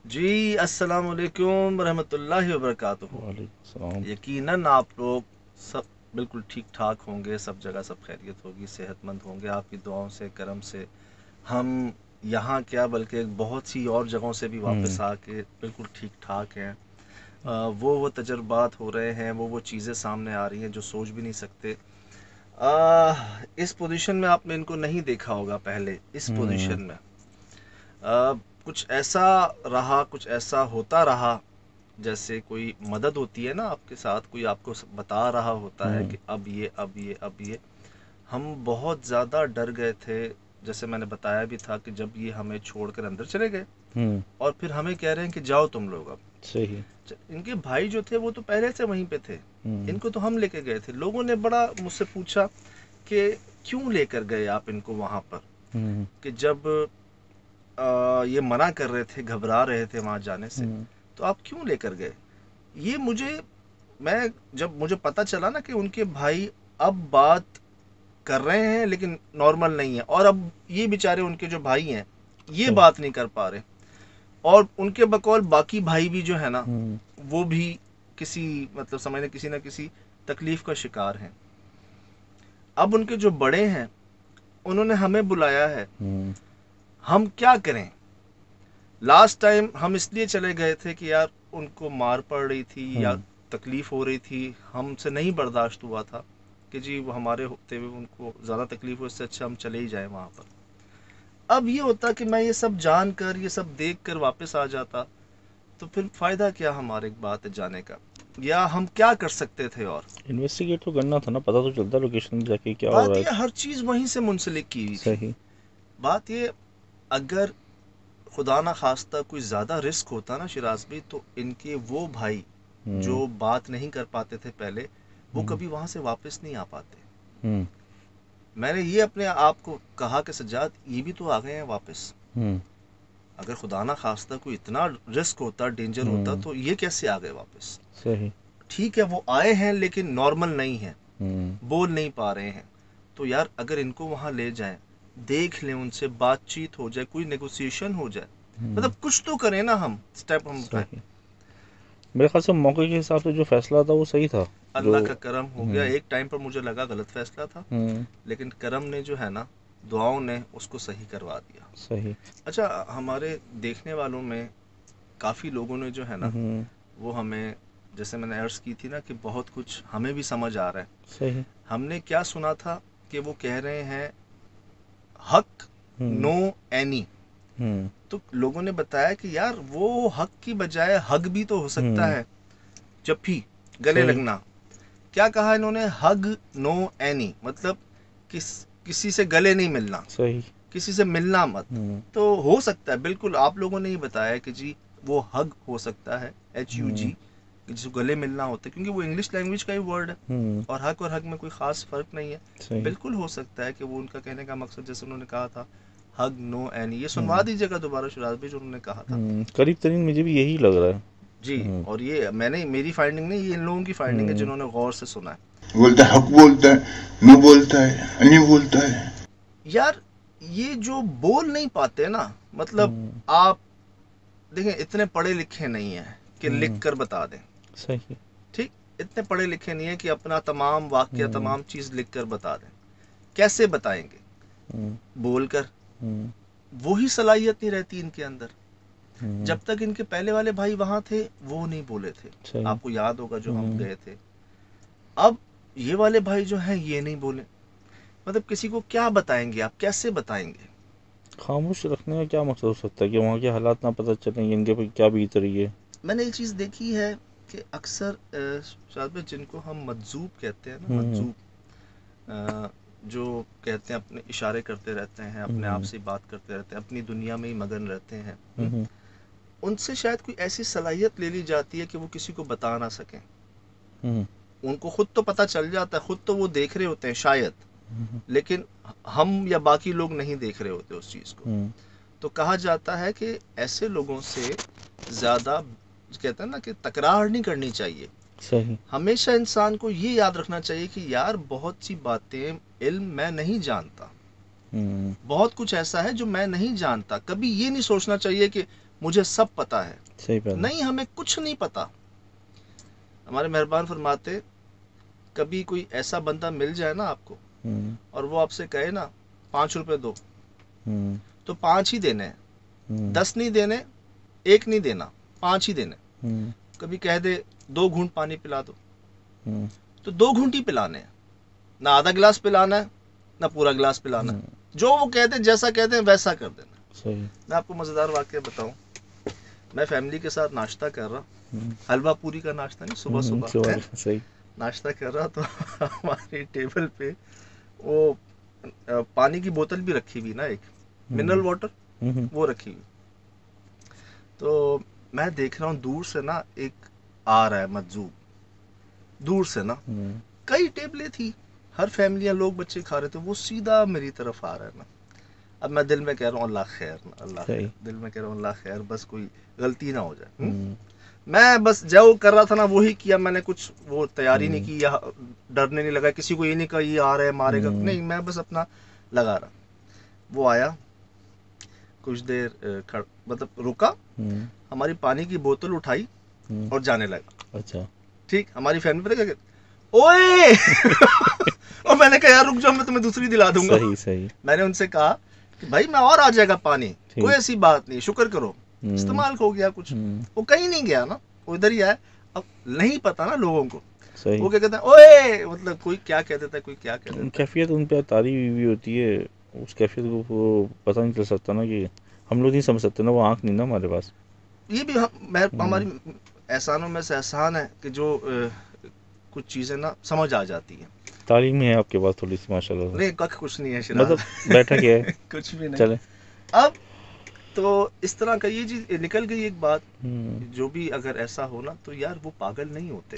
جی السلام علیکم ورحمۃ اللہ وبرکاتہ۔ وعلیکم السلام۔ یقیناً آپ لوگ سب بالکل ٹھیک ٹھاک ہوں گے، سب جگہ سب خیریت ہوگی، صحت مند ہوں گے آپ کی دعاؤں سے، کرم سے۔ ہم یہاں کیا بلکہ بہت سی اور جگہوں سے بھی واپس آ کے بالکل ٹھیک ٹھاک ہیں۔ وہ تجربات ہو رہے ہیں، وہ چیزیں سامنے آ رہی ہیں جو سوچ بھی نہیں سکتے۔ اس پوزیشن میں آپ نے ان کو نہیں دیکھا ہوگا پہلے، اس پوزیشن میں کچھ ایسا رہا، کچھ ایسا ہوتا رہا جیسے کوئی مدد ہوتی ہے نا آپ کے ساتھ، کوئی آپ کو بتا رہا ہوتا ہے کہ اب یہ اب یہ اب یہ۔ ہم بہت زیادہ ڈر گئے تھے، جیسے میں نے بتایا بھی تھا کہ جب یہ ہمیں چھوڑ کر اندر چلے گئے اور پھر ہمیں کہہ رہے ہیں کہ جاؤ تم لوگ اب۔ صحیح۔ ان کے بھائی جو تھے وہ تو پہلے سے وہیں پہ تھے، ان کو تو ہم لے کے گئے تھے۔ لوگوں نے بڑا مجھ سے پوچھا کہ کیوں لے کر گئے آپ ان کو وہاں پر، کہ جب یہ منع کر رہے تھے، گھبرا رہے تھے وہاں جانے سے، تو آپ کیوں لے کر گئے؟ یہ جب مجھے پتا چلا نا کہ ان کے بھائی اب بات کر رہے ہیں لیکن نارمل نہیں ہے، اور اب یہ بیچارے ان کے جو بھائی ہیں یہ بات نہیں کر پا رہے، اور ان کے بقول باقی بھائی بھی جو ہے نا وہ بھی کسی مطلب سمجھنے کسی نہ کسی تکلیف کا شکار ہیں۔ اب ان کے جو بڑے ہیں انہوں نے ہمیں بلایا ہے، ہم کیا کریں؟ لاسٹ ٹائم ہم اس لیے چلے گئے تھے کہ یار ان کو مار پڑ رہی تھی یا تکلیف ہو رہی تھی، ہم سے نہیں برداشت ہوا تھا کہ جی وہ ہمارے ہوتے ہوئے ان کو زیادہ تکلیف ہو، اس سے اچھا ہم چلے ہی جائیں وہاں پر۔ اب یہ ہوتا کہ میں یہ سب جان کر، یہ سب دیکھ کر واپس آ جاتا تو پھر فائدہ کیا ہمارے بات جانے کا، یا ہم کیا کر سکتے تھے؟ اور انویسٹیگیٹ تو کرنا تھا نا، پتہ تو چلتا لوکیشن جا کے کیا ہو بات رہا یہ ہے۔ ہر چیز وہیں سے منسلک کی ہوئی تھی۔ صحیح۔ بات یہ اگر خدا نہ خواستہ کوئی زیادہ رسک ہوتا نا شراز بھی، تو ان کے وہ بھائی جو بات نہیں کر پاتے تھے پہلے، وہ کبھی وہاں سے واپس نہیں آ پاتے۔ میں نے یہ اپنے آپ کو کہا کہ سجاد یہ بھی تو آ گئے ہیں واپس، اگر خدا نہ خواستہ کوئی اتنا رسک ہوتا، ڈینجر ہوتا، تو یہ کیسے آ گئے واپس؟ صحیح۔ ٹھیک ہے وہ آئے ہیں لیکن نارمل نہیں ہیں، بول نہیں پا رہے ہیں، تو یار اگر ان کو وہاں لے جائیں، دیکھ لیں، ان سے بات چیت ہو جائے، کوئی نیگوسیشن ہو جائے، مطلب کچھ تو کریں نا، ہم سٹیپ ہم اٹھائیں۔ صحیح۔ میرے خیال سے موقع کے حساب سے جو فیصلہ تھا وہ صحیح تھا۔ جو اللہ کا کرم ہو گیا، ایک ٹائم پر مجھے لگا غلط فیصلہ تھا، لیکن کرم نے جو ہے نا، دعاؤں نے اس کو صحیح کروا دیا۔ صحیح۔ اچھا، ہمارے دیکھنے والوں میں کافی لوگوں نے جو ہے نا وہ ہمیں، جیسے میں نے عرض کی تھی نا کہ بہت کچھ ہمیں بھی سمجھ آ رہا ہے۔ صحیح۔ ہم نے کیا سنا تھا کہ وہ کہہ رہے ہیں حق نو اینی، تو لوگوں نے بتایا کہ یار وہ حق کی بجائے حگ بھی تو ہو سکتا ہے، جپھی، گلے صحیح۔ لگنا۔ کیا کہا انہوں نے؟ حگ نو اینی، مطلب کسی سے گلے نہیں ملنا، صحیح۔ کسی سے ملنا مت۔ تو ہو سکتا ہے، بالکل آپ لوگوں نے ہی بتایا کہ جی وہ حگ ہو سکتا ہے، HUG، جس کو گلے ملنا ہوتا ہے، کیونکہ وہ انگلش لینگویج کا ہی ورڈ ہے، اور حق اور حگ میں کوئی خاص فرق نہیں ہے۔ صحیح۔ بالکل ہو سکتا ہے کہ وہ ان کا کہنے کا مقصد جیسے انہوں نے کہا تھا حگ نو اینی، یہ سنوا دیجیے گا دوبارہ شراز بھی جو انہوں نے کہا تھا۔ قریب ترین مجھے بھی یہی لگ رہا ہے۔ جی، اور یہ میری فائنڈنگ نہیں، یہ ان لوگوں کی فائنڈنگ ہے جنہوں نے غور سے سنا ہے۔ بولتا ہے حق، بولتا ہے نو، بولتا ہے نہیں، بولتا ہے۔ یار یہ جو بول نہیں پاتے نا، مطلب آپ دیکھیں اتنے پڑھے لکھے نہیں ہیں کہ لکھ کر بتا دیں، صحیح۔ ٹھیک، اتنے پڑھے لکھے نہیں ہیں کہ اپنا تمام واقعہ، تمام چیز لکھ کر بتا دیں۔ کیسے بتائیں گے؟ بول کر۔ وہی صلاحیت نہیں رہتی ان کے اندر۔ جب تک ان کے پہلے والے بھائی وہاں تھے وہ نہیں بولے تھے، آپ کو یاد ہوگا جو ہم گئے تھے۔ اب یہ والے بھائی جو ہیں یہ نہیں بولے، مطلب کسی کو کیا بتائیں گے آپ، کیسے بتائیں گے؟ خاموش رکھنے کا کیا مقصد ہو سکتا ہے کہ وہاں کے حالات نہ پتہ چلیں کہ ان کے کیا بیت رہی ہے۔ میں نے یہ چیز دیکھی ہے کہ اکثر شاید جن کو ہم مجذوب کہتے ہیں نا، مجذوب، جو کہتے ہیں اپنے اشارے کرتے رہتے ہیں، اپنے آپ سے بات کرتے رہتے ہیں، اپنی دنیا میں ہی مگن رہتے ہیں، ان سے شاید کوئی ایسی صلاحیت لے لی جاتی ہے کہ وہ کسی کو بتا نہ سکیں۔ ان کو خود تو پتہ چل جاتا ہے، خود تو وہ دیکھ رہے ہوتے ہیں شاید، لیکن ہم یا باقی لوگ نہیں دیکھ رہے ہوتے اس چیز کو۔ تو کہا جاتا ہے کہ ایسے لوگوں سے زیادہ کہتے ہیں نا کہ تکرار نہیں کرنی چاہیے۔ صحیح۔ ہمیشہ انسان کو یہ یاد رکھنا چاہیے کہ یار بہت سی باتیں علم میں نہیں جانتا، بہت کچھ ایسا ہے جو میں نہیں جانتا۔ کبھی یہ نہیں سوچنا چاہیے کہ مجھے سب پتا ہے. صحیح بات. نہیں, ہمیں کچھ نہیں پتا. ہمارے مہربان فرماتے کبھی کوئی ایسا بندہ مل جائے نا آپ کو اور وہ آپ سے کہے نا 5 روپے دو, تو 5 ہی دینے ہیں, 10 نہیں دینے, 1 نہیں دینا, 5 ہی دینے. کبھی کہہ دے 2 گھونٹ پانی پلا دو, تو 2 گھونٹ ہی پلانے ہیں, نہ آدھا گلاس پلانا ہے نہ پورا گلاس پلانا ہے. جو وہ کہتے ہیں جیسا کہتے ہیں ویسا کر دینا. صحیح. میں آپ کو مزیدار واقعہ بتاؤں. میں فیملی کے ساتھ ناشتہ کر رہا, حلوہ پوری کا ناشتہ نہیں, صبح صبح صحیح ناشتہ کر رہا, تو ہماری ٹیبل پہ وہ پانی کی بوتل بھی رکھی ہوئی نا, ایک منرل واٹر, وہ رکھی ہوئی. تو میں دیکھ رہا ہوں دور سے نا ایک آ رہا ہے مجذوب, دور سے نا, کئی ٹیبلیں تھی, ہر فیملیاں لوگ بچے کھا رہے تھے, وہ سیدھا میری طرف آ رہا ہے نا. اب میں دل میں کہہ رہا ہوں اللہ خیر, اللہ خیر, دل میں کہہ رہا ہوں اللہ خیر, بس کوئی غلطی نہ ہو جائے. میں بس جو کر رہا تھا نا وہی کیا, میں نے کچھ وہ تیاری نہیں کی, یا ڈرنے نہیں لگا, کسی کو یہ نہیں کہا یہ آ رہا ہے مارے گا, نہیں, میں بس اپنا لگا رہا. وہ آیا, کچھ دیر مطلب رکا, ہماری پانی کی بوتل اٹھائی اور جانے لگا. اچھا ٹھیک, ہماری فیملی پہ اوئے اور میں نے کہا یار رک جاؤ, میں تمہیں دوسری دلا دوں گا. صحیح. میں نے ان سے کہا کہ بھائی میں اور آ جائے گا پانی, کوئی ایسی بات نہیں, شکر کرو, استعمال ہو گیا کچھ. وہ کہیں نہیں گیا نا, وہ ادھر ہی آیا. اب نہیں پتا نا لوگوں کو, وہ کیا کہتے ہیں اوئے, مطلب کوئی کیا کہہ دیتا ہے, کوئی کیا کہہ دیتا ہے. کیفیت ان پہ تاری ہوئی ہوتی ہے, اس کیفیت کو پتہ نہیں چل سکتا نا, کہ ہم لوگ نہیں سمجھ سکتے نا, وہ آنکھ نہیں نا ہمارے پاس. یہ بھی ہماری احسانوں میں سے احسان ہے کہ جو کچھ چیزیں نا سمجھ آ جاتی ہیں. تعلیم ہے آپ کے پاس تھوڑی سی ماشاء اللہ. نہیں کچھ نہیں ہے شراز, مطلب بیٹھا کیا ہے کچھ بھی نہیں. چلے اب تو اس طرح کا یہ چیز نکل گئی ایک بات, جو بھی اگر ایسا ہونا تو یار وہ پاگل نہیں ہوتے,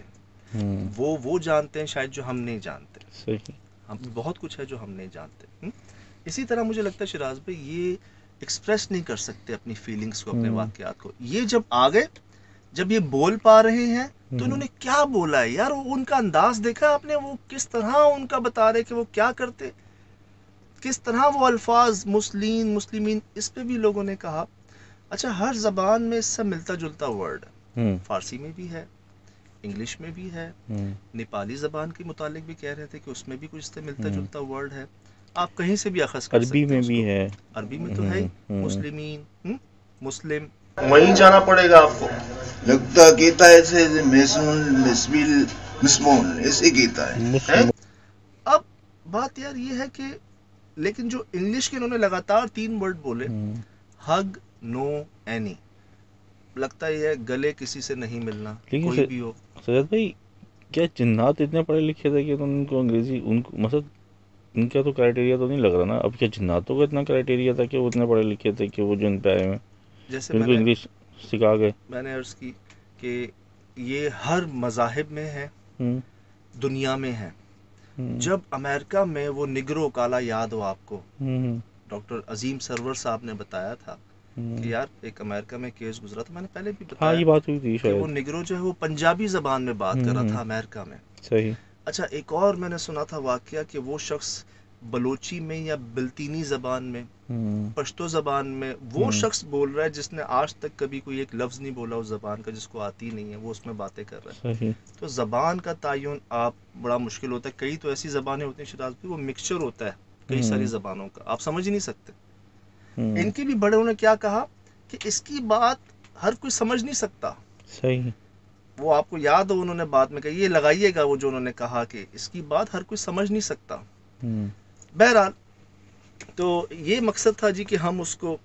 وہ جانتے ہیں شاید جو ہم نہیں جانتے. صحیح. ہم بہت کچھ ہے جو ہم نہیں جانتے. اسی طرح مجھے لگتا ہے شراز بھائی یہ ایکسپریس نہیں کر سکتے اپنی فیلنگز کو, اپنے واقعات کو. یہ جب آ گئے, جب یہ بول پا رہے ہیں, تو انہوں نے کیا بولا ہے یار, ان کا انداز دیکھا آپ نے, وہ کس طرح ان کا بتا رہے کہ وہ کیا کرتے, کس طرح وہ الفاظ مسلمین, اس پہ بھی لوگوں نے کہا. اچھا, ہر زبان میں اس سے ملتا جلتا ورڈ ہے, فارسی میں بھی ہے, انگلش میں بھی ہے, نیپالی زبان کے متعلق بھی کہہ رہے تھے کہ اس میں بھی کچھ اس سے ملتا جلتا ورڈ ہے. آپ کہیں سے بھی اخذ کر سکتے ہیں. عربی میں بھی ہے, عربی میں تو ہے مسلمین, مسلم, وہیں جانا پڑے گا آپ کو. لگتا کہتا ہے ایسے مسمون ایسے کہتا ہے. اب بات یار یہ ہے کہ لیکن جو انگلش کے انہوں نے لگاتار 3 ورڈ بولے, ہگ, نو, اینی, لگتا یہ ہے گلے کسی سے نہیں ملنا, کوئی بھی ہو. سید بھائی کیا جنات اتنے پڑھے لکھے تھے کہ ان کو انگریزی, ان کو مطلب ان کا تو کرائٹیریا تو نہیں لگ رہا نا. اب کیا جناتوں کا اتنا کرائٹیریا تھا کہ وہ اتنے پڑھے لکھے تھے کہ وہ جو ان پہ آئے ہوئے جیسے ان کو انگلش سکھا گئے. میں نے عرض کی کہ یہ ہر مذاہب میں ہے, دنیا میں ہے. جب امریکہ میں وہ نگرو کالا, یاد ہو آپ کو, ڈاکٹر عظیم سرور صاحب نے بتایا تھا کہ یار ایک امریکہ میں کیس گزرا تھا, میں نے پہلے بھی بتایا, یہ بات ہوئی تھی کہ وہ نگرو جو ہے وہ پنجابی زبان میں بات کر رہا تھا امریکہ میں. صحیح. اچھا, ایک اور میں نے سنا تھا واقعہ کہ وہ شخص بلوچی میں یا بلتینی زبان میں, پشتو زبان میں وہ شخص بول رہا ہے جس نے آج تک کبھی کوئی ایک لفظ نہیں بولا اس زبان کا, جس کو آتی نہیں ہے, وہ اس میں باتیں کر رہا ہے. تو زبان کا تعین آپ بڑا مشکل ہوتا ہے. کئی تو ایسی زبانیں ہوتی ہیں شراز بھی, وہ مکسچر ہوتا ہے کئی ساری زبانوں کا, آپ سمجھ ہی نہیں سکتے. ان کے بھی بڑوں نے کیا کہا کہ اس کی بات ہر کوئی سمجھ نہیں سکتا. صحیح. وہ آپ کو یاد ہو انہوں نے بعد میں کہا, یہ لگائیے گا وہ جو انہوں نے کہا کہ اس کی بات ہر کوئی سمجھ نہیں سکتا. بہرحال تو یہ مقصد تھا جی کہ ہم اس کو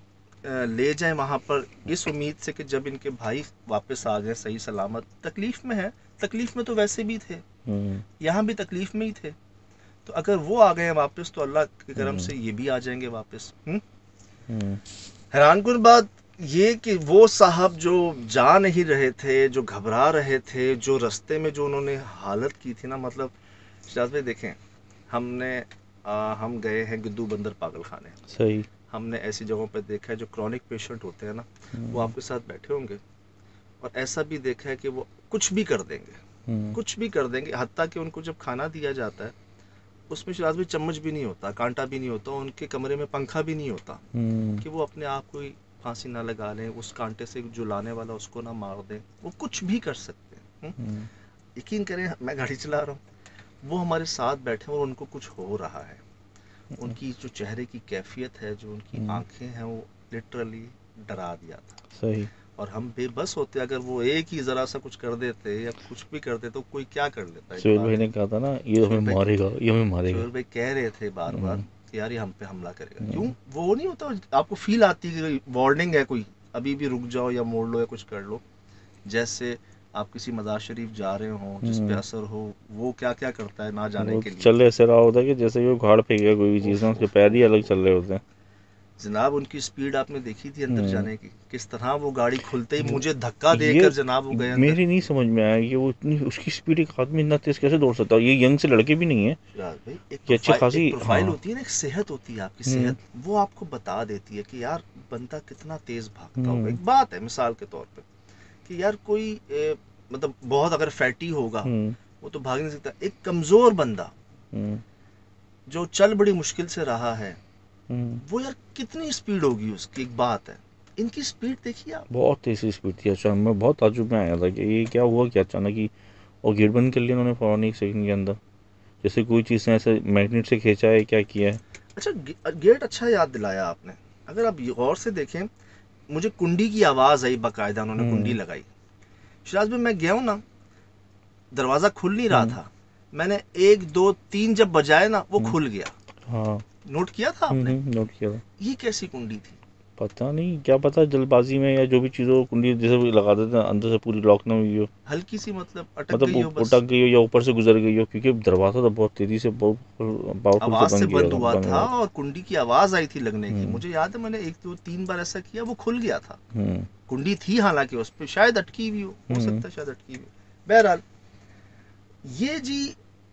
لے جائیں وہاں پر, اس امید سے کہ جب ان کے بھائی واپس آ گئے صحیح سلامت. تکلیف میں ہے, تکلیف میں تو ویسے بھی تھے, یہاں بھی تکلیف میں ہی تھے, تو اگر وہ آ گئے ہیں واپس تو اللہ کے کرم سے یہ بھی آ جائیں گے واپس. حیران کن بات یہ کہ وہ صاحب جو جا نہیں رہے تھے, جو گھبرا رہے تھے, جو رستے میں جو انہوں نے حالت کی تھی نا, مطلب شاہد بھائی دیکھیں, ہم گئے ہیں گدو بندر پاگل خانے. صحیح. ہم نے ایسی جگہوں پہ دیکھا ہے جو کرونک پیشنٹ ہوتے ہیں نا, وہ آپ کے ساتھ بیٹھے ہوں گے, اور ایسا بھی دیکھا ہے کہ وہ کچھ بھی کر دیں گے, کچھ بھی کر دیں گے, حتیٰ کہ ان کو جب کھانا دیا جاتا ہے اس میں شراز بھی چمچ بھی نہیں ہوتا, کانٹا بھی نہیں ہوتا, ان کے کمرے میں پنکھا بھی نہیں ہوتا, کہ وہ اپنے آپ کو پھانسی نہ لگا لیں, اس کانٹے سے جو لانے والا اس کو نہ مار دیں, وہ کچھ بھی کر سکتے ہیں. یقین کریں میں گاڑی چلا رہا ہوں, وہ ہمارے ساتھ بیٹھے اور ان کو کچھ ہو رہا ہے, ان کی جو چہرے کی کیفیت ہے, جو ان کی آنکھیں ہیں, وہ لٹرلی ڈرا دیا تھا. صحیح. اور ہم بے بس ہوتے, اگر وہ ایک ہی ذرا سا کچھ کر دیتے یا کچھ بھی کر دیتے تو کوئی کیا کر لیتا ہے. سہیل بھائی نے کہا تھا نا یہ ہمیں مارے گا, یہ ہمیں مارے گا. سہیل بھائی کہہ رہے تھے بار بار کہ یار یہ ہم پہ حملہ کرے گا. کیوں وہ نہیں ہوتا, آپ کو فیل آتی ہے کہ وارننگ ہے کوئی, ابھی بھی رک جاؤ یا موڑ لو یا کچھ کر لو. جیسے آپ کسی مزار شریف جا رہے ہوں جس پہ اثر ہو, وہ کیا کیا کرتا ہے نہ جانے کے لیے. چل ایسے رہا ہوتا ہے کہ جیسے وہ گھاڑ پھینک گیا کوئی بھی چیز نا, اس کے پیر ہی الگ چل رہے ہوتے ہیں. جناب ان کی سپیڈ آپ نے دیکھی تھی اندر جانے کی, کس طرح وہ گاڑی کھلتے ہی مجھے دھکا دے کر جناب وہ گئے. میری نہیں سمجھ میں آیا کہ وہ اتنی اس کی سپیڈ ایک آدمی اتنا تیز کیسے دوڑ سکتا ہے. یہ ینگ سے لڑکے بھی نہیں ہیں, ایک اچھی خاصی پروفائل ہوتی ہے نا, ایک صحت ہوتی ہے آپ کی صحت, وہ آپ کو بتا دیتی ہے کہ یار بندہ کتنا تیز بھاگتا ہوگا. ایک بات ہے مثال کے طور پہ کہ یار کوئی مطلب بہت اگر فیٹی ہوگا وہ تو بھاگ نہیں سکتا. ایک کمزور بندہ جو چل بڑی مشکل سے رہا ہے, وہ یار کتنی سپیڈ ہوگی اس کی. ایک بات ہے, ان کی سپیڈ دیکھیے آپ, بہت تیزی سپیڈ تھی. اچھا میں بہت تعجب میں آیا تھا کہ یہ کیا ہوا, کیا اچانک ہی اور گیٹ بند کر لیا انہوں نے فوراً 1 سیکنڈ کے اندر, جیسے کوئی چیز نے ایسے میگنیٹ سے کھینچا ہے, کیا کیا ہے. اچھا گیٹ اچھا یاد دلایا آپ نے. اگر آپ غور سے دیکھیں, مجھے کنڈی کی آواز آئی باقاعدہ, انہوں نے کنڈی لگائی. شراز بھائی میں گیا ہوں نا, دروازہ کھل نہیں رہا تھا, میں نے 1 2 3 جب بجائے نا وہ کھل گیا. ہاں نوٹ کیا تھا آپ نے؟ نوٹ کیا تھا. یہ کیسی کنڈی تھی پتہ نہیں, کیا پتہ جلد بازی میں یا جو بھی چیزوں کنڈی جیسے لگا دیتے ہیں اندر سے پوری لاک نہ ہوئی ہو, ہلکی سی مطلب اٹک گئی ہو یا اوپر سے گزر گئی ہو, کیونکہ دروازہ تو بہت تیزی سے آواز سے بند ہوا تھا اور کنڈی کی آواز آئی تھی لگنے کی. مجھے یاد ہے میں نے 1 2 3 بار ایسا کیا, وہ کھل گیا تھا. کنڈی تھی حالانکہ اس پہ, شاید اٹکی ہوئی ہو سکتا ہے, شاید اٹکی ہوئی. بہرحال یہ جی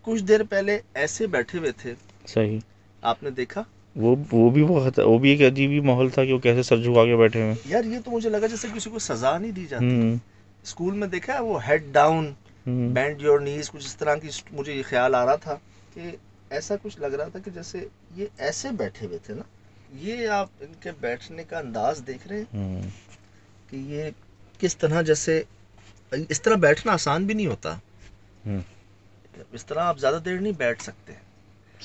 کچھ دیر پہلے ایسے بیٹھے ہوئے تھے. صحیح. آپ نے دیکھا وہ بھی ایک عجیب ہی ماحول تھا کہ وہ کیسے سر جھکا کے بیٹھے ہوئے. یار یہ تو مجھے لگا جیسے کسی کو سزا نہیں دی جاتی. اسکول میں دیکھا ہے وہ ہیڈ ڈاؤن بینڈ یور نیز, کچھ اس طرح کی مجھے یہ خیال آ رہا تھا کہ ایسا کچھ لگ رہا تھا کہ جیسے یہ ایسے بیٹھے ہوئے تھے نا. یہ آپ ان کے بیٹھنے کا انداز دیکھ رہے ہیں کہ یہ کس طرح, جیسے اس طرح بیٹھنا آسان بھی نہیں ہوتا. اس طرح آپ زیادہ دیر نہیں بیٹھ سکتے.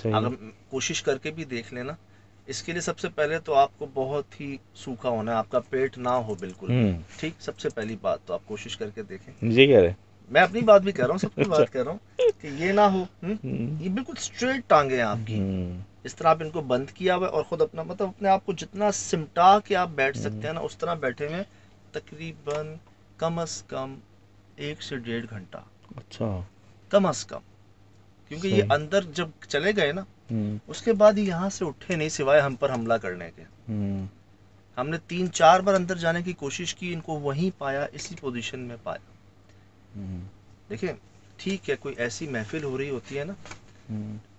اگر کوشش کر کے بھی دیکھ لینا, اس کے لیے سب سے پہلے تو آپ کو بہت ہی سوکھا ہونا ہے, آپ کا پیٹ نہ ہو بالکل ٹھیک. سب سے پہلی بات تو آپ کوشش کر کے دیکھیں. یہ کہہ رہے, میں اپنی بات بھی کہہ رہا ہوں, سب کی بات کہہ رہا ہوں کہ یہ نہ ہو. یہ بالکل اسٹریٹ ٹانگیں آپ کی, اس طرح آپ ان کو بند کیا ہوا ہے اور خود اپنا مطلب اپنے آپ کو جتنا سمٹا کے آپ بیٹھ سکتے ہیں نا, اس طرح بیٹھے ہوئے تقریباً کم از کم 1 سے 1.5 گھنٹہ. اچھا کم از کم, کیونکہ یہ اندر جب چلے گئے نا اس کے بعد یہاں سے اٹھے نہیں سوائے ہم پر حملہ کرنے کے. ہم نے 3 4 بار اندر جانے کی کوشش کی, ان کو وہیں پایا, اسی پوزیشن میں پایا. دیکھیں ٹھیک ہے, کوئی ایسی محفل ہو رہی ہوتی ہے نا,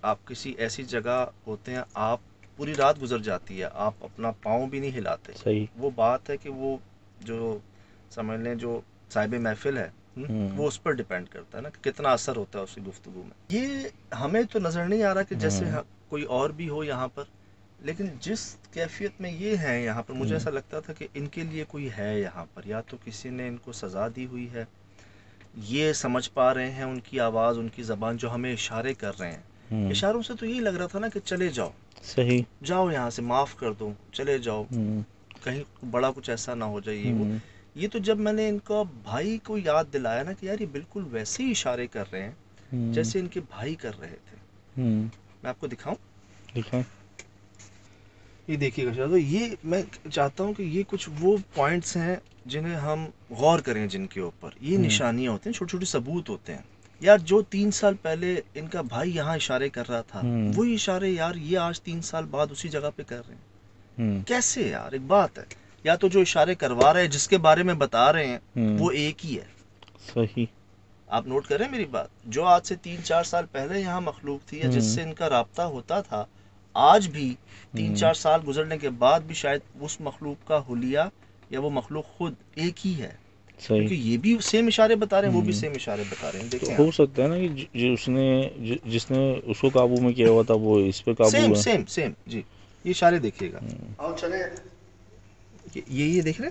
آپ کسی ایسی جگہ ہوتے ہیں, آپ پوری رات گزر جاتی ہے, آپ اپنا پاؤں بھی نہیں ہلاتے. صحیح. وہ بات ہے کہ وہ جو سمجھ لیں جو صاحب محفل ہے وہ اس پر ڈیپینڈ کرتا ہے نا کہ کتنا اثر ہوتا ہے اس کی گفتگو میں. یہ ہمیں تو نظر نہیں آ رہا کہ جیسے کوئی اور بھی ہو یہاں پر, لیکن جس کیفیت میں یہ ہیں یہاں پر, مجھے ایسا لگتا تھا کہ ان کے لیے کوئی ہے یہاں پر, یا تو کسی نے ان کو سزا دی ہوئی ہے, یہ سمجھ پا رہے ہیں ان کی آواز, ان کی زبان, جو ہمیں اشارے کر رہے ہیں. اشاروں سے تو یہی لگ رہا تھا نا کہ چلے جاؤ, صحیح, جاؤ یہاں سے, معاف کر دو, چلے جاؤ, کہیں بڑا کچھ ایسا نہ ہو جائے. یہ تو جب میں نے ان کا بھائی کو یاد دلایا نا کہ یار یہ بالکل ویسے ہی اشارے کر رہے ہیں جیسے ان کے بھائی کر رہے تھے. میں آپ کو دکھاؤں, یہ دیکھیے گا. تو یہ میں چاہتا ہوں کہ یہ کچھ وہ پوائنٹس ہیں جنہیں ہم غور کریں, جن کے اوپر یہ نشانیاں ہوتی ہیں, چھوٹے چھوٹے ثبوت ہوتے ہیں. یار جو 3 سال پہلے ان کا بھائی یہاں اشارے کر رہا تھا, وہی اشارے یار یہ آج 3 سال بعد اسی جگہ پہ کر رہے ہیں. کیسے یار؟ ایک بات ہے, یا تو جو اشارے کروا رہے ہیں, جس کے بارے میں بتا رہے ہیں, وہ ایک ہی ہے. صحیح. آپ نوٹ کریں میری بات, جو آج سے 3 4 سال پہلے یہاں مخلوق تھی یا جس سے ان کا رابطہ ہوتا تھا, آج بھی 3 4 سال گزرنے کے بعد بھی شاید اس مخلوق کا حلیہ یا وہ مخلوق خود ایک ہی ہے. کیونکہ یہ بھی سیم اشارے بتا رہے ہیں, وہ بھی سیم اشارے بتا رہے ہیں. دیکھیں ہو سکتا ہے نا کہ جس نے اس کو قابو میں کیا ہوا تھا وہ اس پہ قابو ہے. سیم جی, یہ اشارے دیکھیے گا. آؤ چلے دیکھیے یہ دیکھ رہے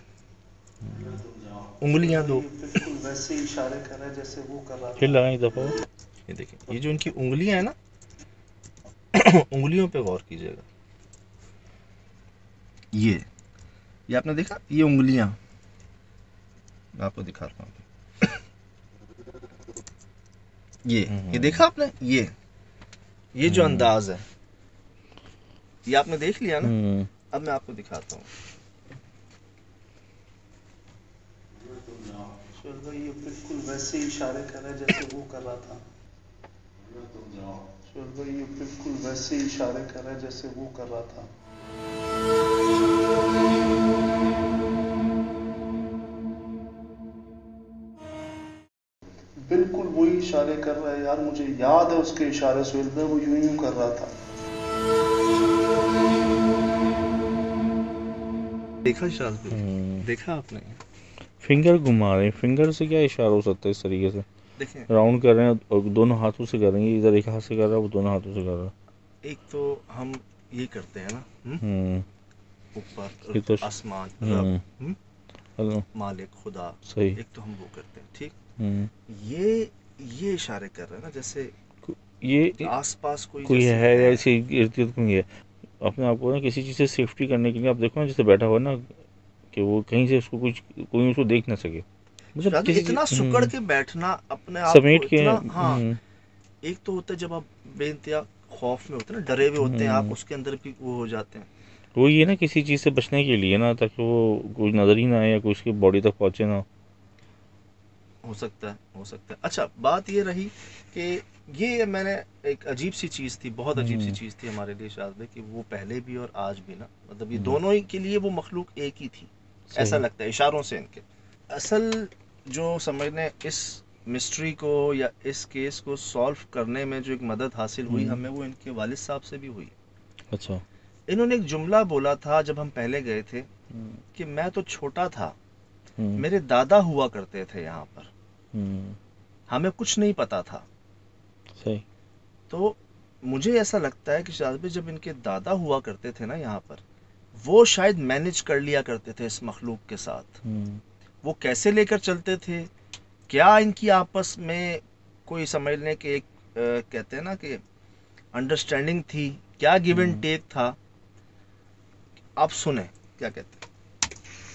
انگلیاں دو، بالکل ویسے ہی اشارے کر رہا ہے جیسے وہ کر رہا پھر تھا. لگائیں دفعہ. یہ دیکھیں یہ جو ان کی انگلیاں ہیں نا، انگلیوں پہ غور کیجیے گا. یہ آپ نے دیکھا، یہ انگلیاں میں آپ کو دکھاتا ہوں. یہ دیکھا آپ نے، یہ جو انداز ہے یہ آپ نے دیکھ لیا نا. اب میں آپ کو دکھاتا ہوں. سہیل بھائی یہ بالکل ویسے ہی اشارے کر رہا ہے جیسے وہ کر رہا تھا. سہیل بھائی یہ بالکل ویسے ہی اشارے کر رہا ہے جیسے وہ کر رہا تھا. بالکل وہی اشارے کر رہا ہے یار، مجھے یاد ہے اس کے اشارے. سہیل بھائی وہ یوں کر رہا تھا. دیکھا شاذ بھائی، دیکھا آپ نے؟ فنگر گھما رہے ہیں، فنگر سے کیا اشارہ ہو سکتا ہے اس طریقے سے؟ دیکھیں راؤنڈ کر رہے ہیں اور دونوں ہاتھوں سے کر رہے ہیں، ادھر ایک ہاتھ سے کر رہا ہے، وہ دونوں ہاتھوں سے کر رہا ہے. ایک تو ہم یہ کرتے ہیں نا، اوپر یہ تو آسمان، رب، مالک، خدا، صحیح. ایک تو ہم وہ کرتے ہیں. ٹھیک، یہ اشارے کر رہے ہیں نا جیسے یہ آس پاس کوئی ہے ایسی ارد گرد کوئی ہے. اپنے آپ کو نا کسی چیز سے سیفٹی کرنے کے لیے آپ دیکھو نا جیسے بیٹھا ہوا نا، کہ وہ کہیں سے اس کو کوئی اس کو دیکھ نہ سکے. مطلب اتنا سکڑ کے بیٹھنا اپنے آپ کو سمیٹ کے. اتنا. ہاں، ایک تو ہوتا ہے جب آپ بے انتہا خوف میں ہوتے ہیں نا، ڈرے ہوئے ہوتے ہیں آپ، اس کے اندر بھی وہ ہو جاتے ہیں. وہ یہ نا کسی چیز سے بچنے کے لیے نا، تاکہ وہ کوئی نظر ہی نہ آئے یا کوئی اس کی باڈی تک پہنچے نہ. ہو سکتا ہے. اچھا بات یہ رہی کہ یہ میں نے ایک عجیب سی چیز تھی، بہت عجیب سی چیز تھی ہمارے لیے شاذ بھائی، کہ وہ پہلے بھی اور آج بھی نا، مطلب یہ دونوں ہی کے لیے وہ مخلوق ایک ہی تھی. ایسا لگتا ہے اشاروں سے ان کے. اصل جو سمجھنے اس مسٹری کو یا اس کیس کو سالو کرنے میں جو ایک مدد حاصل ہوئی ہمیں، وہ ان کے والد صاحب سے بھی ہوئی. اچھا. انہوں نے ایک جملہ بولا تھا جب ہم پہلے گئے تھے کہ میں تو چھوٹا تھا، میرے دادا ہوا کرتے تھے یہاں پر، ہمیں کچھ نہیں پتا تھا. صحیح. تو مجھے ایسا لگتا ہے کہ شاذ بھائی جب ان کے دادا ہوا کرتے تھے نا یہاں پر، وہ شاید مینج کر لیا کرتے تھے اس مخلوق کے ساتھ. وہ کیسے لے کر چلتے تھے، کیا ان کی آپس میں کوئی سمجھ لیں کہ ایک کہتے ہیں نا کہ انڈرسٹینڈنگ تھی، کیا گیو اینڈ ٹیک تھا. آپ سنیں کیا کہتے ہیں.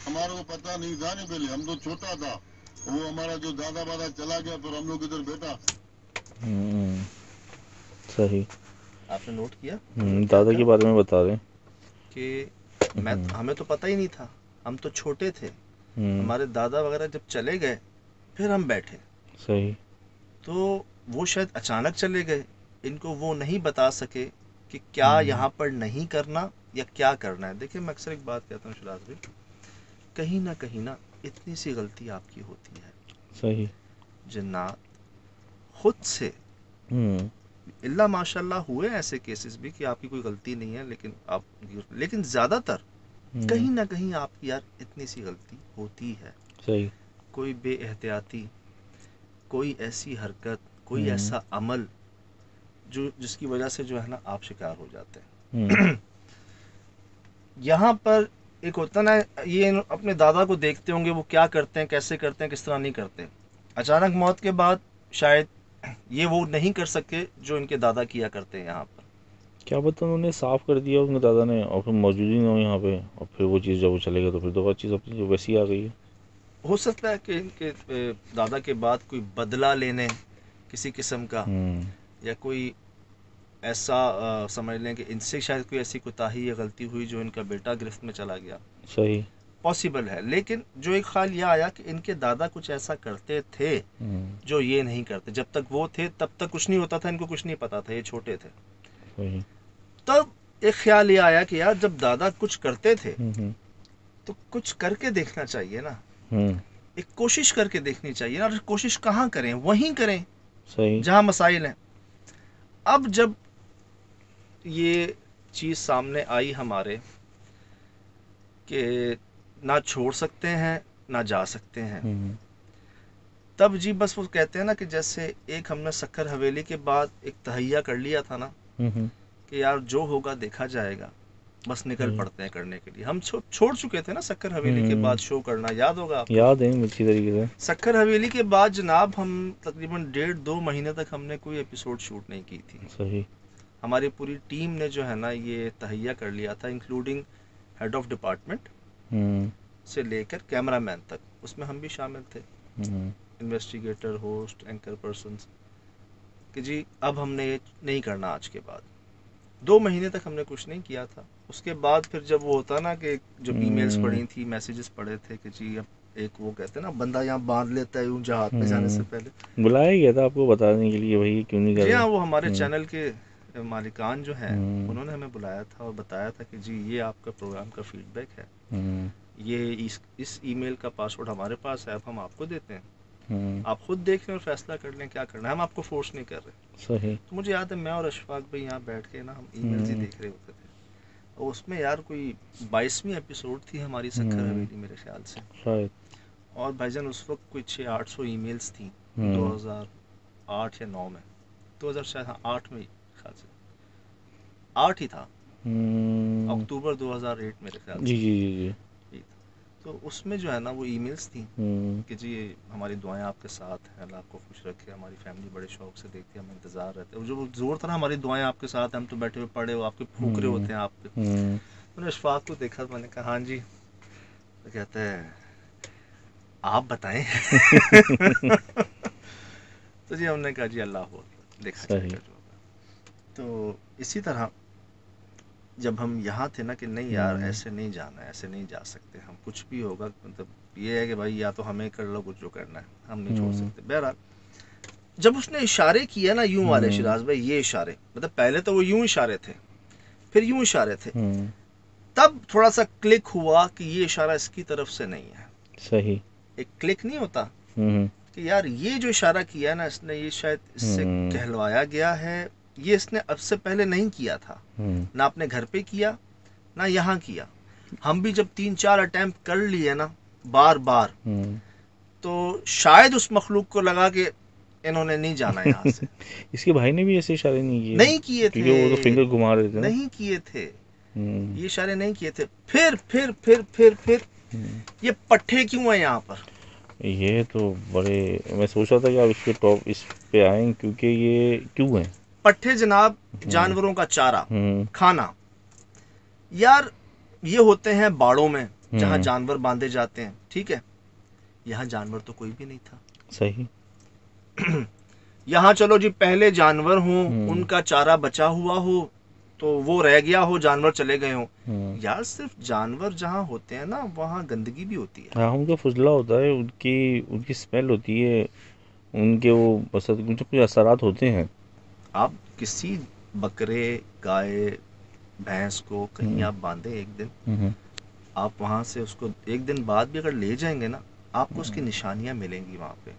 ہمارے کو پتہ نہیں تھا نہیں پہلے، ہم تو چھوٹا تھا، وہ ہمارا جو دادا بادا چلا گیا پھر ہم لوگ ادھر بیٹھا. صحیح. آپ نے نوٹ کیا دادا کے بارے میں بتا رہے ہیں کہ ہمیں تو پتہ ہی نہیں تھا، ہم تو چھوٹے تھے، ہمارے دادا وغیرہ جب چلے گئے پھر ہم بیٹھے. صحیح. تو وہ شاید اچانک چلے گئے، ان کو وہ نہیں بتا سکے کہ کیا یہاں پر نہیں کرنا یا کیا کرنا ہے. دیکھیں میں اکثر ایک بات کہتا ہوں شراز بھائی، کہیں نہ اتنی سی غلطی آپ کی ہوتی ہے. صحیح. جنات خود سے، اللہ ماشاء اللہ ہوئے ایسے کیسز بھی کہ آپ کی کوئی غلطی نہیں ہے، لیکن زیادہ تر کہیں نہ کہیں آپ کی یار اتنی سی غلطی ہوتی ہے. صحیح. کوئی بے احتیاطی، کوئی ایسی حرکت، کوئی ایسا عمل جس کی وجہ سے جو ہے نا آپ شکار ہو جاتے ہیں. یہاں پر ایک ہوتا نا، یہ اپنے دادا کو دیکھتے ہوں گے وہ کیا کرتے ہیں، کیسے کرتے ہیں، کس طرح نہیں کرتے. اچانک موت کے بعد شاید یہ وہ نہیں کر سکے جو ان کے دادا کیا کرتے ہیں یہاں پر. کیا پتہ انہوں نے صاف کر دیا ان کے دادا نے، اور پھر موجود ہی نہ ہو یہاں پہ، اور پھر وہ چیز جب وہ چلے گا تو پھر دوبارہ چیز اپنی ویسی آ گئی ہے. ہو سکتا ہے کہ ان کے دادا کے بعد کوئی بدلہ لینے کسی قسم کا، یا کوئی ایسا سمجھ لیں کہ ان سے شاید کوئی ایسی کوتاہی یا غلطی ہوئی جو ان کا بیٹا گرفت میں چلا گیا. صحیح. پاسبل ہے. لیکن جو ایک خیال یہ آیا کہ ان کے دادا کچھ ایسا کرتے تھے جو یہ نہیں کرتے. جب تک وہ تھے تب تک کچھ نہیں ہوتا تھا، ان کو کچھ نہیں پتا تھا، یہ چھوٹے تھے. صحیح. تب ایک خیال یہ آیا کہ یار جب دادا کچھ کرتے تھے تو کچھ کر کے دیکھنا چاہیے نا، ایک کوشش کر کے دیکھنی چاہیے. اور کوشش کہاں کریں، وہیں کریں صحیح. جہاں مسائل ہیں. اب جب یہ چیز سامنے آئی ہمارے کہ نہ چھوڑ سکتے ہیں نہ جا سکتے ہیں، تب جی بس وہ کہتے ہیں نا کہ جیسے ایک ہم نے سکھر حویلی کے بعد ایک تہیہ کر لیا تھا نا کہ یار جو ہوگا دیکھا جائے گا، بس نکل پڑتے ہیں کرنے کے لیے. ہم چھوڑ چکے تھے نا سکر حویلی کے بعد شو کرنا, یاد ہوگا آپ, یاد ہے اچھی طریقے سے. سکر حویلی کے بعد جناب ہم تقریباً 1.5-2 مہینے تک ہم نے کوئی ایپیسوڈ شوٹ نہیں کی تھی. صحیح. ہماری پوری ٹیم نے جو ہے نا یہ تہیا کر لیا تھا, انکلوڈنگ ہیڈ آف ڈپارٹمنٹ سے لے کر کیمرہ مین تک, اس میں ہم بھی شامل تھے, انویسٹیگیٹر, ہوسٹ, اینکر پرسنز, کہ جی اب ہم نے یہ نہیں کرنا آج کے بعد. 2 مہینے تک ہم نے کچھ نہیں کیا تھا. اس کے بعد پھر جب وہ ہوتا نا کہ جو ای میلز پڑھی تھی, میسیجز پڑھے تھے کہ جی اب ایک وہ کہتے ہیں نا بندہ یہاں باندھ لیتا ہے یوں جہاد پہ جانے سے پہلے, بلایا گیا تھا آپ کو بتانے کے لیے بھائی کیوں نہیں کر رہے. جی ہاں, وہ ہمارے چینل کے مالکان جو ہیں انہوں نے ہمیں بلایا تھا اور بتایا تھا کہ جی یہ آپ کا پروگرام کا فیڈ بیک ہے, یہ اس ای میل کا پاسورڈ ہمارے پاس ہے, اب ہم آپ کو دیتے ہیں, آپ خود دیکھ لیں اور فیصلہ کر لیں کیا کرنا ہے, ہم آپ کو فورس نہیں کر رہے. صحیح. تو مجھے یاد ہے میں اور اشفاق بھائی یہاں بیٹھ کے نا ہم ای میلز ہی دیکھ رہے ہوتے تھے, اور اس میں یار کوئی 22ویں ایپیسوڈ تھی ہماری سکر حویلی میرے خیال سے شاید, اور بھائی جان اس وقت کوئی 600-800 ای میلز تھیں 2008 یا 9 میں, 2008 میں خیال سے 8 ہی تھا, اکتوبر 2008 میرے خیال سے. جی جی جی جی. تو اس میں جو ہے نا وہ ای میلز تھیں کہ جی ہماری دعائیں آپ کے ساتھ ہیں, اللہ آپ کو خوش رکھے, ہماری فیملی بڑے شوق سے دیکھتی ہے, ہم انتظار رہتے ہیں, جو زور تھا نا ہماری دعائیں آپ کے ساتھ ہیں, ہم تو بیٹھے ہوئے پڑے ہو آپ کے پھونک رہے ہوتے ہیں آپ پہ. میں نے اشفاق کو دیکھا, میں نے کہا ہاں جی, تو کہتے ہیں آپ بتائیں. تو جی ہم نے کہا جی اللہ ہو دیکھا جائے گا. تو اسی طرح جب ہم یہاں تھے نا کہ نہیں یار ایسے نہیں جانا ہے, ایسے نہیں جا سکتے ہم, کچھ بھی ہوگا مطلب یہ ہے کہ بھائی یا تو ہمیں کر لو کچھ جو کرنا ہے, ہم نہیں چھوڑ سکتے. بہرحال جب اس نے اشارے کیے نا یوں والے شراز بھائی, یہ اشارے مطلب پہلے تو وہ یوں اشارے تھے, پھر یوں اشارے تھے, تب تھوڑا سا کلک ہوا کہ یہ اشارہ اس کی طرف سے نہیں ہے. صحیح. ایک کلک نہیں ہوتا کہ یار یہ جو اشارہ کیا ہے نا اس نے, یہ شاید اس سے کہلوایا گیا ہے, یہ اس نے اب سے پہلے نہیں کیا تھا, نہ اپنے گھر پہ کیا نہ یہاں کیا. ہم بھی جب 3-4 اٹیمپٹ کر لیے نا بار بار, تو شاید اس مخلوق کو لگا کہ انہوں نے نہیں جانا یہاں سے. اس کے بھائی نے بھی ایسے اشارے نہیں کیے تھے, وہ تو فنگر گھما رہے تھے, نہیں کیے تھے, یہ اشارے نہیں کیے تھے. پھر یہ پٹھے کیوں ہیں یہاں پر؟ یہ تو بڑے, میں سوچ رہا تھا کہ آپ اس پہ آئیں, کیونکہ یہ کیوں ہیں پٹھے جناب؟ جانوروں کا چارہ کھانا. یار یہ ہوتے ہیں باڑوں میں جہاں جانور باندھے جاتے ہیں, ٹھیک ہے, یہاں جانور تو کوئی بھی نہیں تھا. صحیح. یہاں چلو جی پہلے جانور ہوں, ان کا چارہ بچا ہوا ہو تو وہ رہ گیا ہو, جانور چلے گئے ہوں. یار صرف جانور جہاں ہوتے ہیں نا وہاں گندگی بھی ہوتی ہے. ہاں, ان کا فضلہ ہوتا ہے, ان کی اسمیل ہوتی ہے, ان کے وہ بس کچھ اثرات ہوتے ہیں. آپ کسی بکرے, گائے, بھینس کو کہیں آپ باندھیں ایک دن, آپ وہاں سے اس کو ایک دن بعد بھی اگر لے جائیں گے نا, آپ کو اس کی نشانیاں ملیں گی وہاں پہ.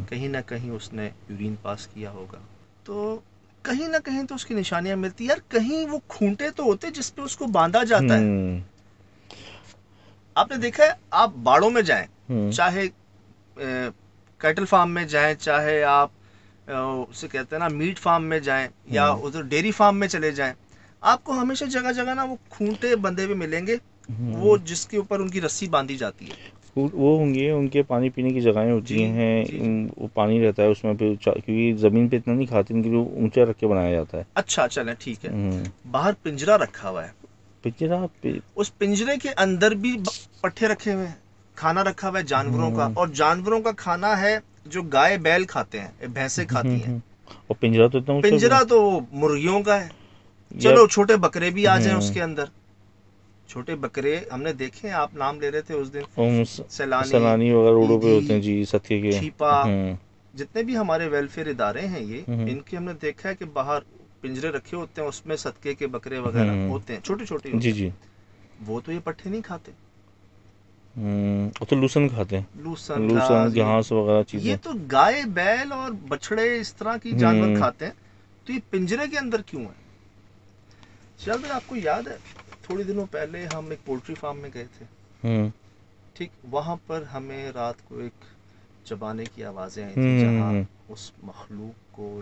کہیں نہ کہیں اس نے یورین پاس کیا ہوگا, تو کہیں نہ کہیں تو اس کی نشانیاں ملتی. یار کہیں وہ کھونٹے تو ہوتے جس پہ اس کو باندھا جاتا ہے. آپ نے دیکھا ہے, آپ باڑوں میں جائیں, چاہے کیٹل فارم میں جائیں, چاہے آپ اسے کہتے ہیں نا میٹ فارم میں جائیں, یا ادھر ڈیری فارم میں چلے جائیں, آپ کو ہمیشہ جگہ جگہ نا وہ کھونٹے بندھے ہوئے ملیں گے, وہ جس کے اوپر ان کی رسی باندھی جاتی ہے. وہ ہوں گے ان کے پانی پینے کی جگہیں ہوتی ہیں, وہ پانی رہتا ہے اس میں, کیونکہ زمین پہ اتنا نہیں کھاتے ان کے لیے اونچا رکھ کے بنایا جاتا ہے. اچھا چلیں ٹھیک ہے. باہر پنجرا رکھا ہوا ہے, اس پنجرے کے اندر بھی پٹھے رکھے ہوئے ہیں, کھانا رکھا ہوا ہے جانوروں کا, اور جانوروں کا کھانا ہے جو گائے بیل کھاتے ہیں, بھینسیں کھاتی ہیں. اور پنجرا تو مرغیوں کا ہے. چلو چھوٹے بکرے بھی آ جائیں اس کے اندر, چھوٹے بکرے ہم نے دیکھے ہیں, آپ نام لے رہے تھے اس دن, سیلانی وغیرہ روڈوں پہ ہوتے ہیں جی, صدقے کے, چھیپا, جتنے بھی ہمارے ویلفیئر ادارے ہیں یہ, ان کے ہم نے دیکھا ہے کہ باہر پنجرے رکھے ہوتے ہیں, اس میں صدقے کے بکرے وغیرہ ہوتے ہیں, چھوٹے چھوٹے جی جی. وہ تو یہ پٹھے نہیں کھاتے, تو لوسن کھاتے ہیں, لوسن گھاس وغیرہ چیزیں. یہ تو گائے بیل اور بچڑے اس طرح کی جانور کھاتے ہیں, تو یہ پنجرے کے اندر کیوں ہے؟ چل بھائی آپ کو یاد ہے تھوڑی دنوں پہلے ہم ایک پولٹری فارم میں گئے تھے, ٹھیک, وہاں پر ہمیں رات کو ایک چبانے کی آوازیں آئی تھی, جہاں اس مخلوق کو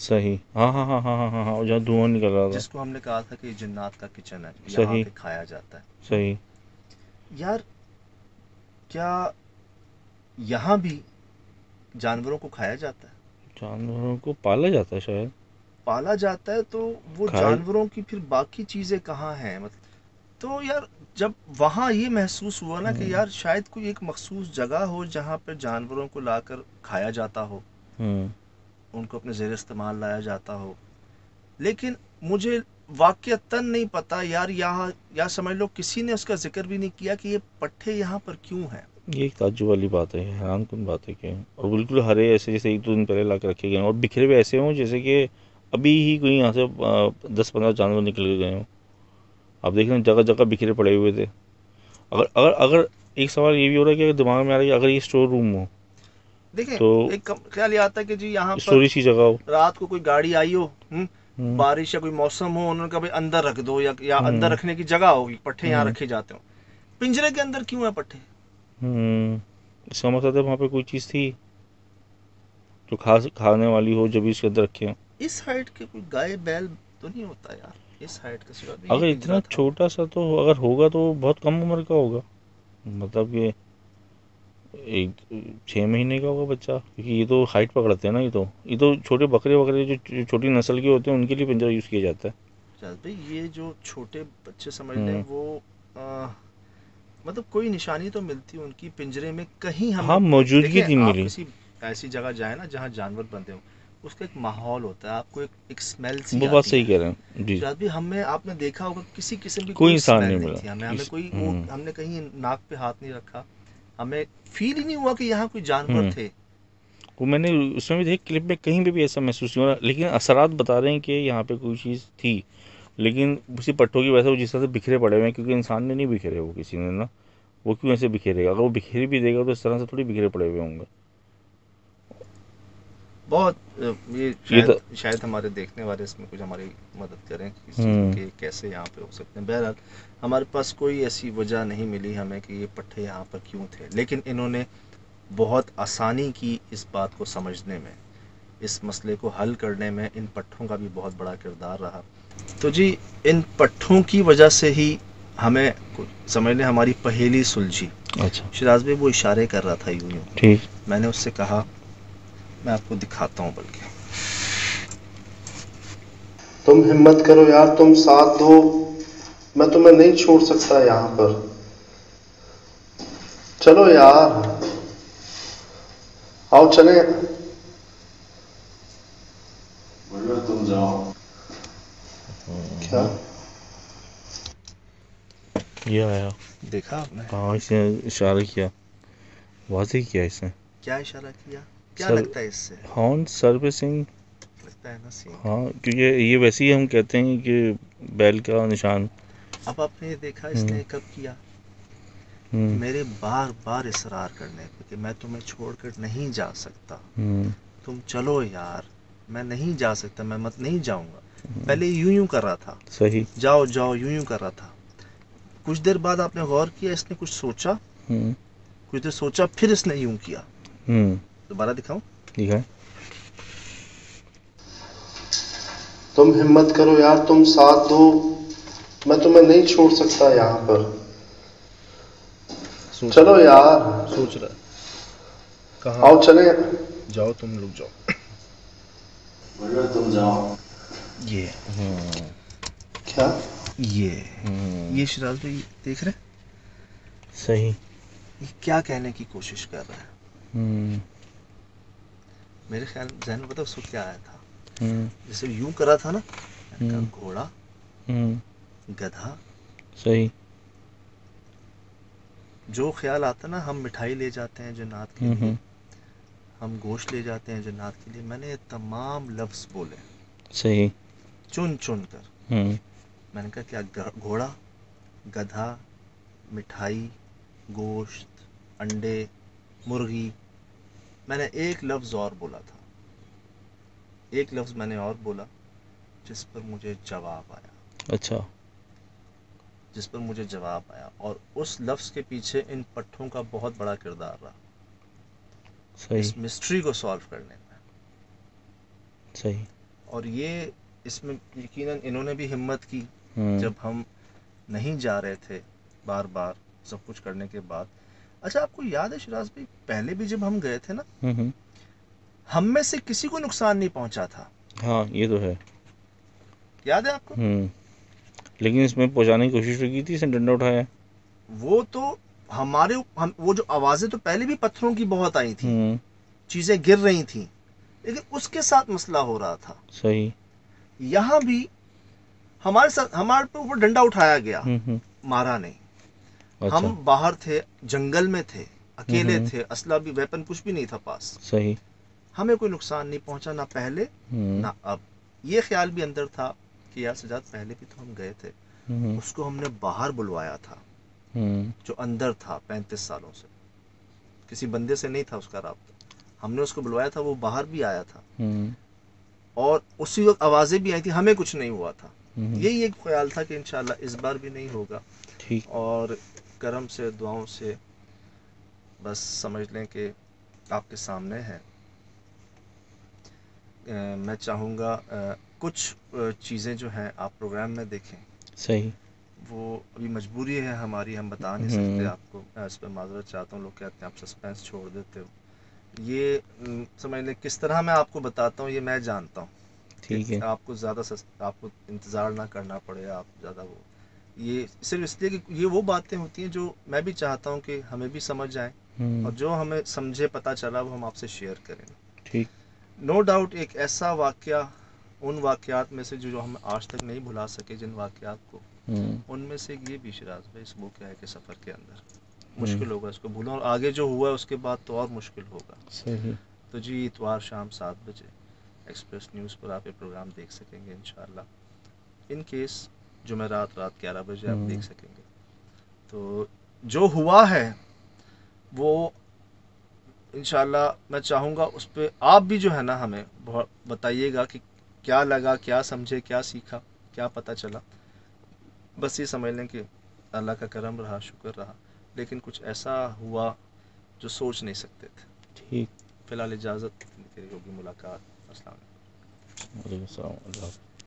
صحیح، ہاں ہاں ہاں ہاں ہاں ہاں، جہاں دھواں نکل رہا تھا. جس کو ہم نے کہا تھا کہ یہ جنات کا کچن ہے، یہاں صحیح. پہ کھایا جاتا ہے. صحیح. یار کیا یہاں بھی جانوروں کو کھایا جاتا ہے؟ جانوروں کو پالا جاتا ہے شاید. پالا جاتا ہے تو وہ کھائے. جانوروں کی پھر باقی چیزیں کہاں ہیں؟ مطلب تو یار جب وہاں یہ محسوس ہوا نا کہ یار شاید کوئی ایک مخصوص جگہ ہو جہاں پہ جانوروں کو لا کر کھایا جاتا ہو، ان کو اپنے زیر استعمال لایا جاتا ہو. لیکن مجھے واقعتاً نہیں پتا یار، یہاں یا سمجھ لو کسی نے اس کا ذکر بھی نہیں کیا کہ یہ پٹھے یہاں پر کیوں ہیں. یہ ایک تعجب والی بات ہے، حیران کن بات ہے کہ اور بالکل ہرے ایسے جیسے ایک دو دن پہلے لا کے رکھے گئے ہیں، اور بکھرے ہوئے ایسے ہوں جیسے کہ ابھی ہی کوئی یہاں سے 10-15 جانور نکل کے گئے ہوں. آپ دیکھ رہے ہیں جگہ جگہ بکھرے پڑے ہوئے تھے. اگر ایک سوال یہ بھی ہو رہا ہے کہ دماغ میں آ رہا ہے کہ اگر یہ اسٹور روم ہو دیکھیں تو ایک خیال یہ آتا ہے کہ جی یہاں پر اسٹوریج کی جگہ ہو. رات کو کوئی گاڑی آئی ہو، بارش یا کوئی موسم ہو، انہوں نے کہا بھائی اندر رکھ دو، یا اندر رکھنے کی جگہ ہوگی، پٹھے یہاں رکھے جاتے ہوں. پنجرے کے اندر کیوں ہے پٹھے؟ اس کا مقصد ہے وہاں پہ کوئی چیز تھی جو کھانے والی ہو جب اس کے اندر رکھے. اس ہائٹ کے کوئی گائے بیل تو نہیں ہوتا یار اس ہائٹ کا سوا بھی. اگر اتنا چھوٹا سا تو اگر ہوگا تو بہت کم عمر کا ہوگا، مطلب کہ 6 مہینے کا ہوگا بچہ، کیونکہ یہ تو ہائٹ پکڑتے ہیں نا. یہ تو چھوٹے بکرے جو چھوٹی نسل کے ہوتے ہیں ان کے لیے پنجرہ یوز کیا جاتا ہے. بھائی یہ جو چھوٹے بچے سمجھ لیں وہ مطلب کوئی نشانی تو ملتی ان کی پنجرے میں کہیں. ہم ہاں موجودگی دیکھیں نہیں آپ ملی. کسی ایسی جگہ جائیں نا جہاں جانور بندے ہوں، اس کا ایک ماحول ہوتا ہے، آپ کو ایک اسمیل سی وہ آتی ہے. بات صحیح کہہ رہے ہیں جی. شاید بھی ہمیں آپ نے دیکھا ہوگا کسی قسم کی کوئی کوئی انسان اسمیل نہیں نہیں ملا. تھی ہمیں کوئی ہم نے کہیں ناک پہ ہاتھ نہیں رکھا، ہمیں فیل ہی نہیں ہوا کہ یہاں کوئی جانور تھے. وہ میں نے اس میں بھی دیکھ کلپ میں کہیں پہ بھی ایسا محسوس نہیں ہو رہا، لیکن اثرات بتا رہے ہیں کہ یہاں پہ کوئی چیز تھی. لیکن اسی پٹھوں کی وجہ سے وہ جس طرح سے بکھرے پڑے ہوئے ہیں، کیونکہ انسان نے نہیں بکھیرے، وہ کسی نے نا، وہ کیوں ایسے بکھیرے گا؟ اگر وہ بکھیر بھی دے گا تو اس طرح سے تھوڑی بکھرے پڑے ہوئے ہوں گے. بہت یہ شاید ہمارے دیکھنے والے اس میں کچھ ہماری مدد کریں اس چیز میں کہ کیسے یہاں پہ ہو سکتے ہیں. بہرحال ہمارے پاس کوئی ایسی وجہ نہیں ملی ہمیں کہ یہ پٹھے یہاں پر کیوں تھے، لیکن انہوں نے بہت آسانی کی اس بات کو سمجھنے میں، اس مسئلے کو حل کرنے میں. ان پٹھوں کا بھی بہت بڑا کردار رہا. تو جی ان پٹھوں کی وجہ سے ہی ہمیں سمجھ لیں ہماری پہیلی سلجھی. اچھا شراز بھائی وہ اشارے کر رہا تھا یوں. ٹھیک. میں نے اس سے کہا میں آپ کو دکھاتا ہوں، بلکہ تم ہمت کرو یار، تم ساتھ دو، میں تمہیں نہیں چھوڑ سکتا یہاں پر. چلو یار آؤ چلیں. تم جاؤ. کیا یہ آیا دیکھا آپ نے؟ ہاں اس نے اشارہ کیا، واضح کیا اس نے. کیا اشارہ کیا؟ کیا لگتا ہے اس سے؟ ہارن سروسنگ لگتا ہے نا سین. ہاں کیونکہ یہ ویسے ہی ہم کہتے ہیں کہ بیل کا نشان. اب آپ نے دیکھا اس نے کب کیا؟ میرے بار بار اصرار کرنے پہ کہ میں تمہیں چھوڑ کر نہیں جا سکتا، تم چلو یار. میں نہیں جا سکتا، میں نہیں جاؤں گا. پہلے یوں کر رہا تھا، صحیح جاؤ جاؤ یوں کر رہا تھا. کچھ دیر بعد آپ نے غور کیا اس نے کچھ سوچا، کچھ دیر سوچا، پھر اس نے یوں کیا. دوبارہ دکھاؤں؟ دکھائیں. تم ہمت کرو یار، تم ساتھ دو، میں تمہیں نہیں چھوڑ سکتا یہاں پر. چلو یار سوچ رہا ہے کہاں. آؤ چلیں. جاؤ تم لوگ جاؤ. تم جاؤ. یہ کیا یہ شراز بھائی دیکھ رہے صحیح. یہ کیا کہنے کی کوشش کر رہا ہے؟ میرے خیال ذہن میں پتا اس کو کیا آیا تھا؟ جیسے یوں کرا تھا نا، گھوڑا، گدھا. صحیح. جو خیال آتا نا، ہم مٹھائی لے جاتے ہیں جنات کے لیے، ہم گوشت لے جاتے ہیں جنات کے لیے. میں نے یہ تمام لفظ بولے صحیح. چن کر. میں نے کہا کیا گھوڑا، گدھا، مٹھائی، گوشت، انڈے، مرغی. میں نے ایک لفظ اور بولا تھا، ایک لفظ میں نے اور بولا جس پر مجھے جواب آیا. اچھا. جس پر مجھے جواب آیا، اور اس لفظ کے پیچھے ان پٹھوں کا بہت بڑا کردار رہا صحیح. اس مسٹری کو سالو کرنے میں. صحیح. اور یہ اس میں یقیناً انہوں نے بھی ہمت کی ہوں. جب ہم نہیں جا رہے تھے بار بار سب کچھ کرنے کے بعد. اچھا آپ کو یاد ہے شراز بھائی پہلے بھی جب ہم گئے تھے نا ہم میں سے کسی کو نقصان نہیں پہنچا تھا. ہاں یہ تو ہے. یاد ہے آپ کو؟ لیکن اس میں پہنچانے کی کوشش کی تھی، اس نے ڈنڈا اٹھایا. وہ تو ہمارے وہ جو آوازیں تو پہلے بھی پتھروں کی بہت آئی تھی، چیزیں گر رہی تھیں، لیکن اس کے ساتھ مسئلہ ہو رہا تھا. صحیح. یہاں بھی ہمارے پہ اوپر ڈنڈا اٹھایا گیا، مارا نہیں. ہم باہر تھے، جنگل میں تھے، اکیلے تھے، اسلحہ بھی، ویپن کچھ بھی نہیں تھا پاس. صحیح. ہمیں کوئی نقصان نہیں پہنچا، نہ پہلے نہ اب. یہ خیال بھی اندر تھا کہ یار سجاد پہلے بھی تو ہم گئے تھے، اس کو ہم نے باہر بلوایا تھا جو اندر تھا 35 سالوں سے، کسی بندے سے نہیں تھا اس کا رابطہ. ہم نے اس کو بلوایا تھا، وہ باہر بھی آیا تھا اور اسی وقت آوازیں بھی آئی تھی، ہمیں کچھ نہیں ہوا تھا. یہی ایک خیال تھا کہ انشاءاللہ اس بار بھی نہیں ہوگا. ٹھیک. اور کرم سے، دعاؤں سے بس سمجھ لیں کہ آپ کے سامنے ہے. میں چاہوں گا کچھ چیزیں جو ہیں آپ پروگرام میں دیکھیں. صحیح. وہ ابھی مجبوری ہے ہماری، ہم بتا نہیں سکتے آپ کو. میں اس پہ معذرت چاہتا ہوں، لوگ کہتے ہیں آپ سسپینس چھوڑ دیتے ہو. یہ سمجھ لیں کس طرح میں آپ کو بتاتا ہوں، یہ میں جانتا ہوں کہ ٹھیک ہے. آپ کو زیادہ آپ کو انتظار نہ کرنا پڑے. آپ زیادہ وہ یہ صرف اس لیے کہ یہ وہ باتیں ہوتی ہیں جو میں بھی چاہتا ہوں کہ ہمیں بھی سمجھ آئیں، اور جو ہمیں سمجھے پتہ چلا وہ ہم آپ سے شیئر کریں. ٹھیک. نو ڈاؤٹ ایک ایسا واقعہ ان واقعات میں سے جو ہم آج تک نہیں بھلا سکے، جن واقعات کو، ان میں سے یہ بھی شراز بھائی اس بک ہے کہ سفر کے اندر مشکل ہوگا اس کو بھولنا، اور آگے جو ہوا ہے اس کے بعد تو اور مشکل ہوگا. صحیح. تو جی اتوار شام 7 بجے ایکسپریس نیوز پر آپ یہ پروگرام دیکھ سکیں گے انشاءاللہ. ان کیس جمعرات رات 11 بجے آپ دیکھ سکیں گے. تو جو ہوا ہے وہ انشاءاللہ میں چاہوں گا اس پہ آپ بھی جو ہے نا ہمیں بتائیے گا کہ کیا لگا، کیا سمجھے، کیا سیکھا، کیا پتہ چلا. بس یہ سمجھ لیں کہ اللہ کا کرم رہا، شکر رہا، لیکن کچھ ایسا ہوا جو سوچ نہیں سکتے تھے. ٹھیک. فی الحال اجازت، پھر ہوگی ملاقات. السلام علیکم. وعلیکم السلام. اللہ حافظ.